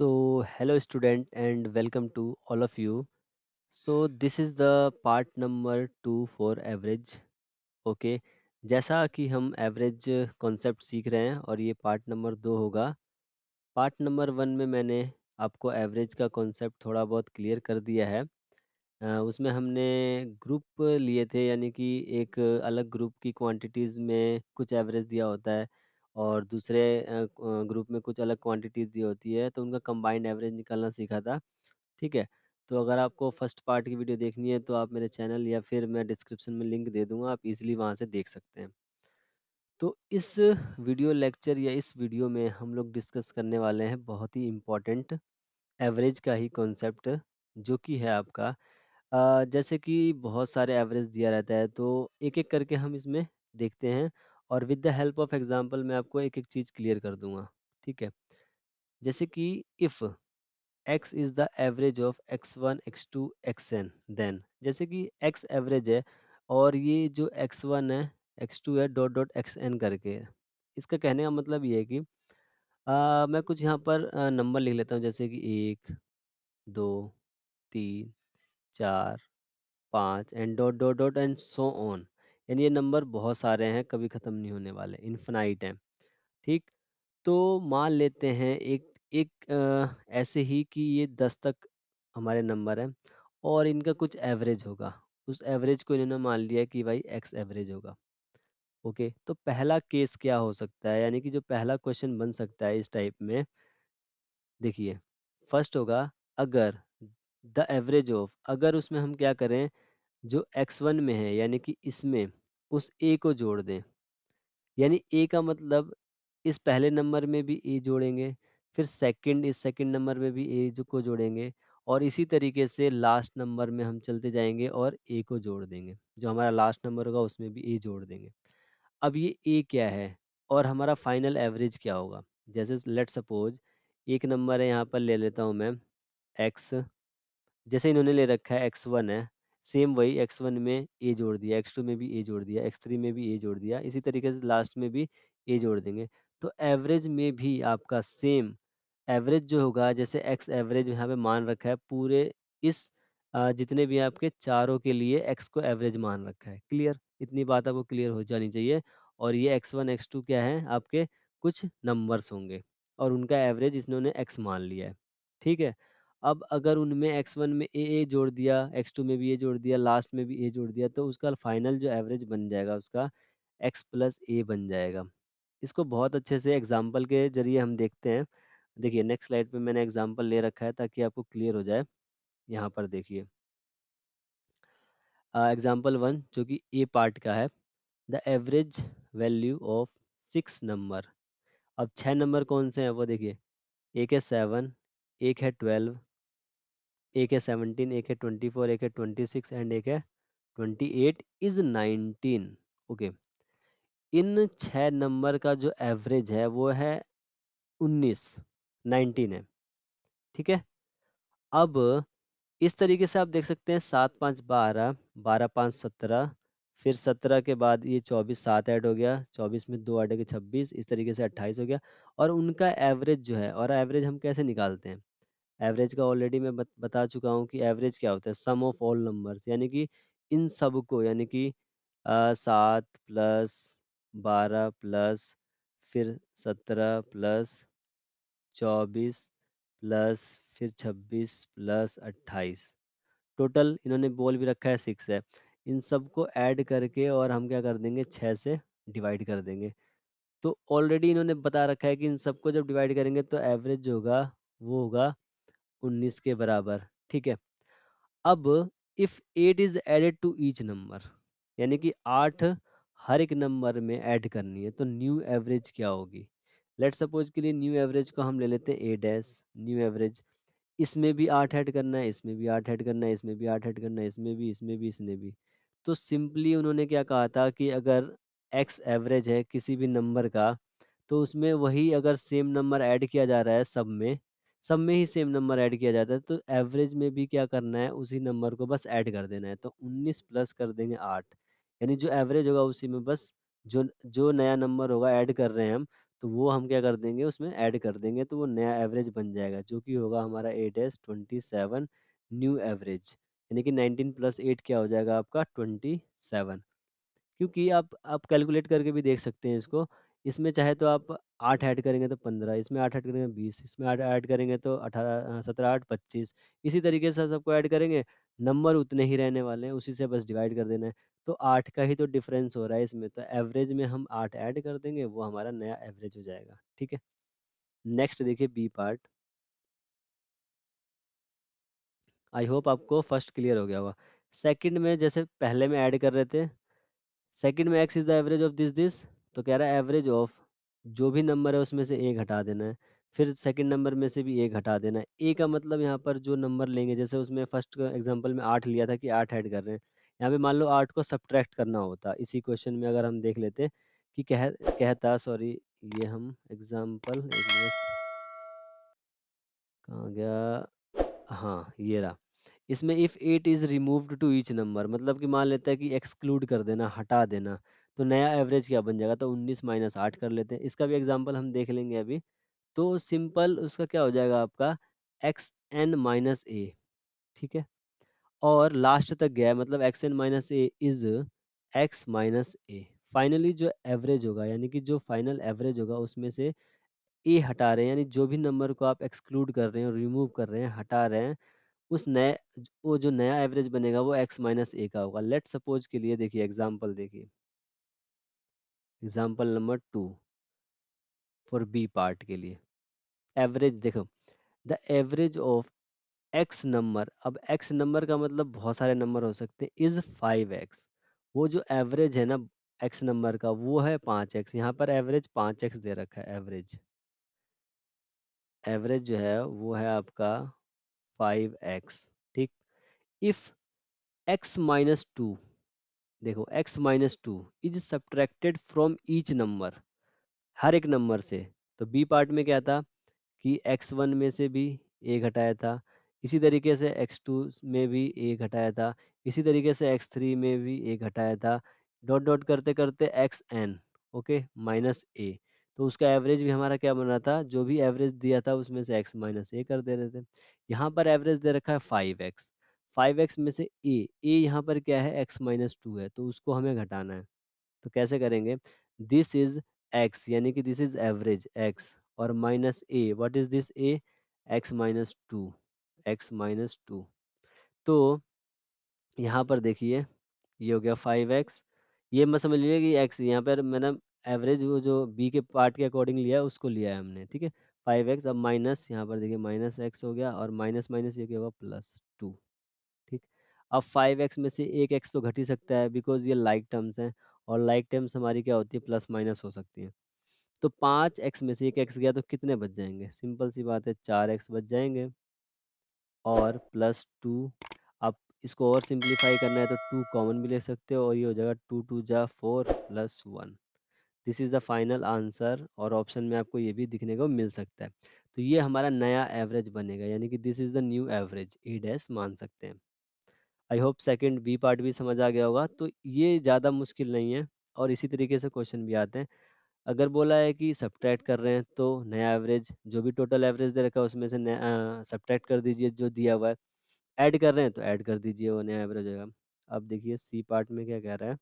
Hello student and welcome to all of you. This is the part number 2 for average. Okay, जैसा कि हम average concept सीख रहे हैं और ये पार्ट नंबर 2 होगा। पार्ट नंबर 1 में मैंने आपको एवरेज का कॉन्सेप्ट थोड़ा बहुत क्लियर कर दिया है। उसमें हमने ग्रुप लिए थे, यानी कि एक अलग ग्रुप की क्वांटिटीज़ में कुछ एवरेज दिया होता है और दूसरे ग्रुप में कुछ अलग क्वांटिटीज़ दी होती है, तो उनका कंबाइंड एवरेज निकालना सीखा था। ठीक है? तो अगर आपको फर्स्ट पार्ट की वीडियो देखनी है तो आप मेरे चैनल या फिर मैं डिस्क्रिप्शन में लिंक दे दूँगा, आप इज़िली वहाँ से देख सकते हैं। तो इस वीडियो लेक्चर या इस वीडियो में हम लोग डिस्कस करने वाले हैं बहुत ही इम्पोर्टेंट एवरेज का ही कॉन्सेप्ट, जो कि है आपका जैसे कि बहुत सारे एवरेज दिया रहता है, तो एक-एक करके हम इसमें देखते हैं और with the help of example मैं आपको एक-एक चीज़ क्लियर कर दूँगा। ठीक है? जैसे कि if x is the average of x1, x2, xn, then जैसे कि x एवरेज है और ये जो x1 है, x2 है, डॉट डॉट xn करके है। इसका कहने का मतलब ये है कि मैं कुछ यहाँ पर नंबर लिख लेता हूँ, जैसे कि 1, 2, 3, 4, 5 and dot dot dot and so on. यानी ये नंबर बहुत सारे हैं, कभी ख़त्म नहीं होने वाले, इन्फिनाइट हैं। ठीक? तो मान लेते हैं एक एक ऐसे ही कि ये 10 तक हमारे नंबर हैं और इनका कुछ एवरेज होगा। उस एवरेज को इन्होंने मान लिया कि भाई एक्स एवरेज होगा। ओके, तो पहला केस क्या हो सकता है, यानी कि जो पहला क्वेश्चन बन सकता है इस टाइप में, देखिए, फर्स्ट होगा अगर द एवरेज ऑफ, अगर उसमें हम क्या करें, जो x1 में है यानी कि इसमें उस a को जोड़ दें। यानी ए का मतलब इस पहले नंबर में भी ए जोड़ेंगे, फिर इस सेकंड नंबर में भी ए जो को जोड़ेंगे और इसी तरीके से लास्ट नंबर में हम चलते जाएँगे और ए को जोड़ देंगे। जो हमारा लास्ट नंबर होगा उसमें भी ए जोड़ देंगे। अब ये ए क्या है और हमारा फाइनल एवरेज क्या होगा? जैसे लेट्स सपोज़ एक नंबर है, यहाँ पर ले लेता हूँ मैं एक्स, जैसे इन्होंने ले रखा है x1 है, सेम वही x1 में a जोड़ दिया, x2 में भी a जोड़ दिया, x3 में भी a जोड़ दिया, इसी तरीके से लास्ट में भी a जोड़ देंगे। तो एवरेज में भी आपका सेम एवरेज जो होगा, जैसे x एवरेज यहाँ पे मान रखा है पूरे इस जितने भी आपके चारों के लिए x को एवरेज मान रखा है। क्लियर? इतनी बात आपको क्लियर हो जानी चाहिए। और ये x1, x2 क्या है, आपके कुछ नंबर्स होंगे और उनका एवरेज इन्होंने x मान लिया है। ठीक है? अब अगर उनमें x1 में ए जोड़ दिया, x2 में भी ए जोड़ दिया, लास्ट में भी ए जोड़ दिया, तो उसका फाइनल जो एवरेज बन जाएगा उसका x प्लस ए बन जाएगा। इसको बहुत अच्छे से एग्जाम्पल के ज़रिए हम देखते हैं। देखिए नेक्स्ट स्लाइड पे मैंने एग्जाम्पल ले रखा है ताकि आपको क्लियर हो जाए। यहाँ पर देखिए एग्जाम्पल 1 जो कि ए पार्ट का है। The average value of 6 number. अब 6 नंबर कौन से हैं वो देखिए, एक है 7, एक है 12, एक है 17, एक है 24, एक है 26 एंड एक है 28 इज 19। ओके, इन 6 नंबर का जो एवरेज है वो है 19, 19 है। ठीक है? अब इस तरीके से आप देख सकते हैं 7 5 12, 12 5 17, फिर 17 के बाद ये 24, 7 ऐड हो गया, 24 में 2 ऐड हो गए 26, इस तरीके से 28 हो गया। और उनका एवरेज जो है, और एवरेज हम कैसे निकालते हैं? एवरेज का ऑलरेडी मैं बता चुका हूँ कि एवरेज क्या होता है, सम ऑफ ऑल नंबर्स, यानी कि इन सब को, यानी कि 7 प्लस 12 प्लस फिर 17 प्लस 24 प्लस फिर 26 प्लस 28, टोटल इन्होंने बोल भी रखा है 6 है। इन सब को ऐड करके और हम क्या कर देंगे, 6 से डिवाइड कर देंगे। तो ऑलरेडी इन्होंने बता रखा है कि इन सबको जब डिवाइड करेंगे तो एवरेज जो होगा वो होगा 19 के बराबर। ठीक है? अब if 8 is added to each number, यानी कि 8 हर एक नंबर में ऐड करनी है, तो न्यू एवरेज क्या होगी? लेट्स सपोज के लिए न्यू एवरेज को हम ले लेते हैं ए डैश न्यू एवरेज। इसमें भी 8 ऐड करना है, इसमें भी 8 ऐड करना है, इसमें भी 8 ऐड करना है, इसमें भी, इसमें भी, इसमें भी। तो सिंपली उन्होंने क्या कहा था कि अगर एक्स एवरेज है किसी भी नंबर का, तो उसमें वही अगर सेम नंबर ऐड किया जा रहा है सब में ही सेम नंबर ऐड किया जाता है, तो एवरेज में भी क्या करना है, उसी नंबर को बस ऐड कर देना है। तो 19 प्लस कर देंगे 8, यानी जो एवरेज होगा उसी में बस जो जो नया नंबर होगा ऐड कर रहे हैं हम, तो वो हम क्या कर देंगे उसमें ऐड कर देंगे, तो वो नया एवरेज बन जाएगा, जो कि होगा हमारा 8 27 न्यू एवरेज, यानी कि 19 + 8 क्या हो जाएगा आपका 27। क्योंकि आप कैलकुलेट करके भी देख सकते हैं इसको। इसमें चाहे तो आप 8 ऐड करेंगे तो 15, इसमें 8 ऐड करेंगे 20, इसमें 8 ऐड करेंगे तो 18, 17 8 25, इसी तरीके से सबको ऐड करेंगे, नंबर उतने ही रहने वाले हैं, उसी से बस डिवाइड कर देना है। तो 8 का ही तो डिफरेंस हो रहा है इसमें, तो एवरेज में हम 8 ऐड कर देंगे, वो हमारा नया एवरेज हो जाएगा। ठीक है, नेक्स्ट देखिए बी पार्ट। आई होप आपको फर्स्ट क्लियर हो गया होगा। सेकंड में जैसे पहले में ऐड कर रहे थे, सेकंड में x is the average of this, तो कह रहा है एवरेज ऑफ जो भी नंबर है उसमें से एक हटा देना है, फिर सेकंड नंबर में से भी एक हटा देना है। ए का मतलब यहाँ पर जो नंबर लेंगे, जैसे उसमें फर्स्ट एग्जांपल में 8 लिया था कि 8 ऐड कर रहे हैं, यहाँ पे मान लो 8 को सब्ट्रैक्ट करना होता, इसी क्वेश्चन में अगर हम देख लेते कि कहता सॉरी, ये हम एग्जाम्पल एक मिनट, कहाँ गया, हाँ ये रहा। इसमें if 8 is removed to each number, मतलब कि मान लेता है कि एक्सक्लूड कर देना, हटा देना, तो नया एवरेज क्या बन जाएगा, तो 19 - 8 कर लेते हैं। इसका भी एग्जांपल हम देख लेंगे अभी। तो सिंपल उसका क्या हो जाएगा आपका xn - a, ठीक है, और लास्ट तक गया है, मतलब xn - a is x - a। Finally जो एवरेज होगा, यानी कि जो फाइनल एवरेज होगा उसमें से ए हटा रहे हैं, यानी जो भी नंबर को आप एक्सक्लूड कर रहे हैं, रिमूव कर रहे हैं, हटा रहे हैं, उस नए वो जो नया एवरेज बनेगा वो x - a का होगा। लेट सपोज के लिए देखिए एग्जांपल, देखिए example number 2 for B part के लिए। एवरेज देखो, the average of X number, अब एक्स नंबर का मतलब बहुत सारे नंबर हो सकते हैं, इज 5x। वो जो एवरेज है ना एक्स नंबर का, वो है 5x। यहाँ पर एवरेज 5x दे रखा है, एवरेज एवरेज जो है वो है आपका 5x। ठीक, इफ x - 2, देखो x - 2 is subtracted from each number, हर एक नंबर से, तो बी पार्ट में क्या था कि x1 में से भी एक हटाया था, इसी तरीके से x2 में भी एक हटाया था, इसी तरीके से x3 में भी एक हटाया था, डॉट डॉट करते करते xn, ओके -a। तो उसका एवरेज भी हमारा क्या बन रहा था, जो भी एवरेज दिया था उसमें से x - a कर दे रहे थे। यहाँ पर एवरेज दे रखा है 5x, 5x में से a यहाँ पर क्या है x - 2 है, तो उसको हमें घटाना है। तो कैसे करेंगे, दिस इज x, यानी कि दिस इज एवरेज x, और -a, what is this a, x - 2, x - 2। तो यहाँ पर देखिए ये हो गया 5x, ये मत समझ लीजिए कि x, यहाँ पर मैंने एवरेज वो जो b के पार्ट के अकॉर्डिंग लिया है उसको लिया है हमने, ठीक है। 5x, अब माइनस यहाँ पर देखिए -x हो गया, और माइनस माइनस ये क्या होगा +2, ठीक। अब 5x में से एक x तो घट ही सकता है, बिकॉज ये लाइक टर्म्स हैं, और लाइक टर्म्स हमारी क्या होती है, प्लस माइनस हो सकती है। तो 5x में से एक x गया तो कितने बच जाएंगे, सिंपल सी बात है 4x बच जाएंगे, और +2। आप इसको और सिंप्लीफाई करना है तो 2 कॉमन भी ले सकते हो, और ये हो जाएगा 2 2 जा 4 +1। This is the final answer, और ऑप्शन में आपको ये भी दिखने को मिल सकता है। तो ये हमारा नया एवरेज बनेगा, यानी कि this is the new average, A dash मान सकते हैं। I hope second B part भी समझ आ गया होगा। तो ये ज़्यादा मुश्किल नहीं है, और इसी तरीके से क्वेश्चन भी आते हैं। अगर बोला है कि सब्ट्रैक्ट कर रहे हैं तो नया एवरेज, जो भी टोटल एवरेज दे रखा है उसमें से सब्ट्रैक्ट कर दीजिए जो दिया हुआ है, ऐड कर रहे हैं तो ऐड कर दीजिए, वो नया एवरेज होगा। अब देखिए सी पार्ट में क्या कह रहा है,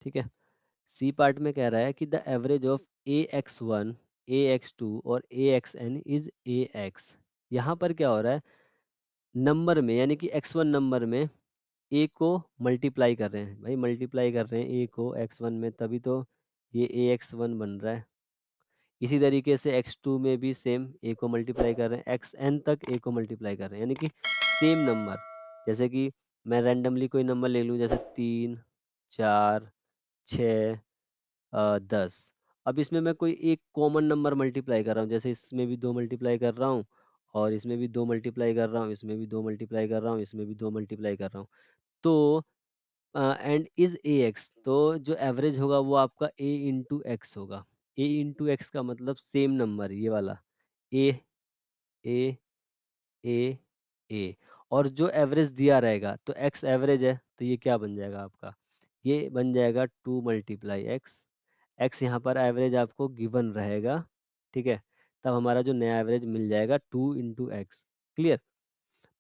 ठीक है। सी पार्ट में कह रहा है कि the average of AX1, AX2 और AXN इज AX। यहाँ पर क्या हो रहा है, नंबर में, यानी कि x1 नंबर में ए को मल्टीप्लाई कर रहे हैं, भाई मल्टीप्लाई कर रहे हैं ए को x1 में, तभी तो ये AX1 बन रहा है। इसी तरीके से x2 में भी सेम ए को मल्टीप्लाई कर रहे हैं, xn तक ए को मल्टीप्लाई कर रहे हैं, यानी कि सेम नंबर। जैसे कि मैं रैंडमली कोई नंबर ले लूँ, जैसे 3 4 6 10। अब इसमें मैं कोई एक कॉमन नंबर मल्टीप्लाई कर रहा हूँ, जैसे इसमें भी 2 मल्टीप्लाई कर रहा हूँ, और इसमें भी 2 मल्टीप्लाई कर रहा हूँ, इसमें भी 2 मल्टीप्लाई कर रहा हूँ, इसमें भी 2 मल्टीप्लाई कर रहा हूँ। तो एंड इज ए एक्स, तो जो एवरेज होगा वो आपका ए इंटू एक्स होगा। ए इंटू एक्स का मतलब सेम नंबर, ये वाला ए ए ए ए, और जो एवरेज दिया रहेगा, तो एक्स एवरेज है, तो ये क्या बन जाएगा आपका ये बन जाएगा 2 मल्टीप्लाई एक्स। एक्स यहाँ पर एवरेज आपको गिवन रहेगा, ठीक है। तब हमारा जो नया एवरेज मिल जाएगा 2 इंटू एक्स। क्लियर।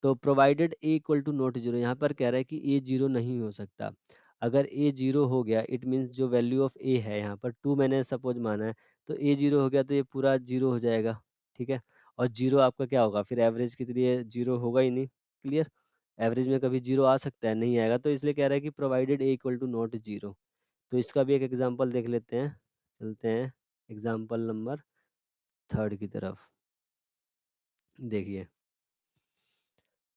तो provided A equal to not zero, यहाँ पर कह रहा है कि ए जीरो नहीं हो सकता। अगर ए जीरो हो गया इट मीन्स जो वैल्यू ऑफ ए है, यहाँ पर 2 मैंने सपोज माना है, तो ए जीरो हो गया तो ये पूरा जीरो हो जाएगा, ठीक है। और जीरो आपका क्या होगा, फिर एवरेज के लिए जीरो होगा ही नहीं। क्लियर। एवरेज में कभी जीरो आ सकता है, नहीं आएगा, तो इसलिए कह रहा है कि provided A equal to not zero. तो इसका भी एक एग्जाम्पल देख लेते हैं, चलते हैं एग्जाम्पल नंबर 3 की तरफ। देखिए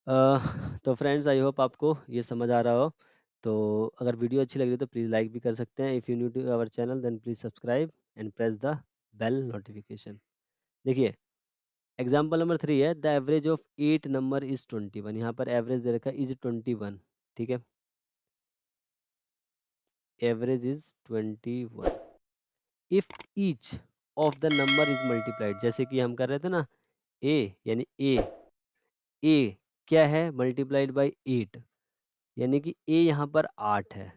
तो फ्रेंड्स आई होप आपको ये समझ आ रहा हो। तो अगर वीडियो अच्छी लग रही है तो प्लीज़ लाइक भी कर सकते हैं। If you new to our channel then please subscribe and press the bell notification. देखिए एग्जाम्पल नंबर 3 है, the average of 8 number is 21। यहाँ पर एवरेज दे रखा है इज़ 21, ठीक है। Average is 21 if each of the number is multiplied. जैसे कि हम कर रहे थे ना, ए यानी ए क्या है, मल्टीप्लाइड बाई 8, यानी कि ए यहाँ पर 8 है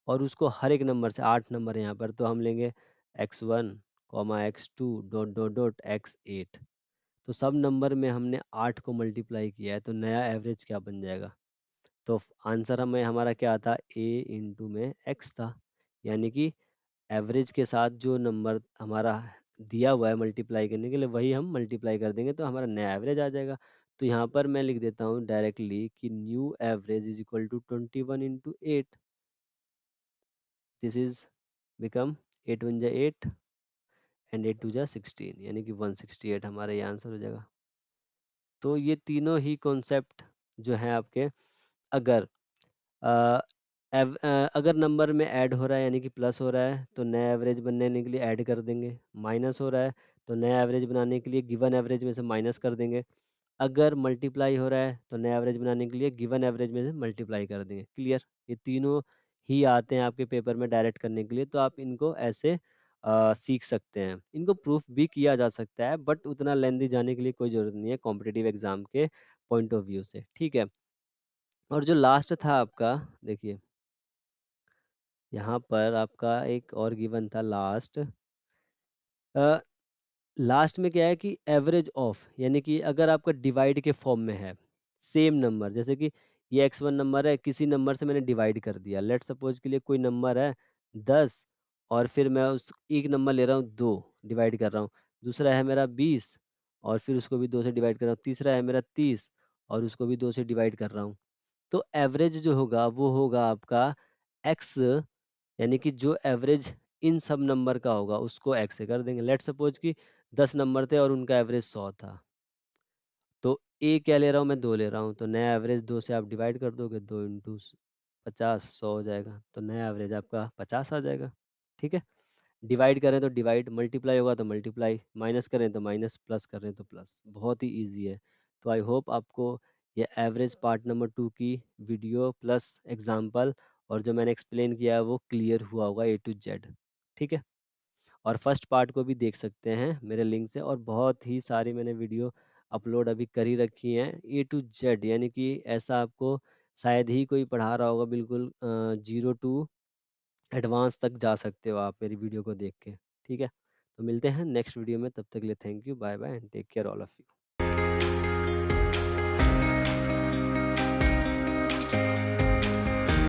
और उसको हर एक नंबर से 8 नंबर है यहाँ पर, तो हम लेंगे x1 x2 dot dot dot x8। तो सब नंबर में हमने 8 को मल्टीप्लाई किया है, तो नया एवरेज क्या बन जाएगा। तो आंसर हमें हमारा क्या था, a इंटू में x था, यानी कि एवरेज के साथ जो नंबर हमारा दिया हुआ है मल्टीप्लाई करने के लिए वही हम मल्टीप्लाई कर देंगे तो हमारा नया एवरेज आ जाएगा। तो यहाँ पर मैं लिख देता हूँ डायरेक्टली कि new average is equal to 21 into 8। This is become 8 one जा 8 एंड 8 टू जा 16, यानी कि 168 हमारा ये आंसर हो जाएगा। तो ये तीनों ही कॉन्सेप्ट जो हैं आपके, अगर अ, अगर नंबर में ऐड हो रहा है यानी कि प्लस हो रहा है तो नया एवरेज बनने के लिए ऐड कर देंगे, माइनस हो रहा है तो नया एवरेज बनाने के लिए गिवन एवरेज में से माइनस कर देंगे, अगर मल्टीप्लाई हो रहा है तो नया एवरेज बनाने के लिए गिवन एवरेज में से मल्टीप्लाई कर देंगे। क्लियर। ये तीनों ही आते हैं आपके पेपर में डायरेक्ट करने के लिए, तो आप इनको ऐसे सीख सकते हैं। इनको प्रूफ भी किया जा सकता है बट उतना लेंदी जाने के लिए कोई ज़रूरत नहीं है कॉम्पिटिटिव एग्जाम के पॉइंट ऑफ व्यू से, ठीक है। और जो लास्ट था आपका, देखिए यहाँ पर आपका एक और गिवन था लास्ट। लास्ट में क्या है कि एवरेज ऑफ, यानी कि अगर आपका डिवाइड के फॉर्म में है सेम नंबर, जैसे कि ये x1 नंबर है, किसी नंबर से मैंने डिवाइड कर दिया, लेट सपोज के लिए कोई नंबर है 10 और फिर मैं उस एक नंबर ले रहा हूँ 2, डिवाइड कर रहा हूँ। दूसरा है मेरा 20 और फिर उसको भी 2 से डिवाइड कर रहा हूँ। तीसरा है मेरा 30 और उसको भी 2 से डिवाइड कर रहा हूँ। तो एवरेज जो होगा वो होगा आपका x, यानी कि जो एवरेज इन सब नंबर का होगा उसको x से कर देंगे। लेट सपोज कि 10 नंबर थे और उनका एवरेज 100 था, तो ए क्या ले रहा हूँ मैं, 2 ले रहा हूँ, तो नया एवरेज 2 से आप डिवाइड कर दोगे, 2 इंटू 50 100 हो जाएगा, तो नया एवरेज आपका 50 आ जाएगा, ठीक है। डिवाइड करें तो डिवाइड, मल्टीप्लाई होगा तो मल्टीप्लाई, माइनस करें तो माइनस, प्लस करें तो प्लस, बहुत ही ईजी है। तो आई होप आपको ये एवरेज पार्ट नंबर 2 की वीडियो प्लस एग्जाम्पल और जो मैंने एक्सप्लेन किया है वो क्लियर हुआ होगा ए टू जेड, ठीक है। और फर्स्ट पार्ट को भी देख सकते हैं मेरे लिंक से, और बहुत ही सारी मैंने वीडियो अपलोड अभी कर ही रखी हैं ए टू जेड, यानी कि ऐसा आपको शायद ही कोई पढ़ा रहा होगा, बिल्कुल 0 टू एडवांस तक जा सकते हो आप मेरी वीडियो को देख के, ठीक है। तो मिलते हैं नेक्स्ट वीडियो में, तब तक के लिए thank you, bye bye and take care all of you.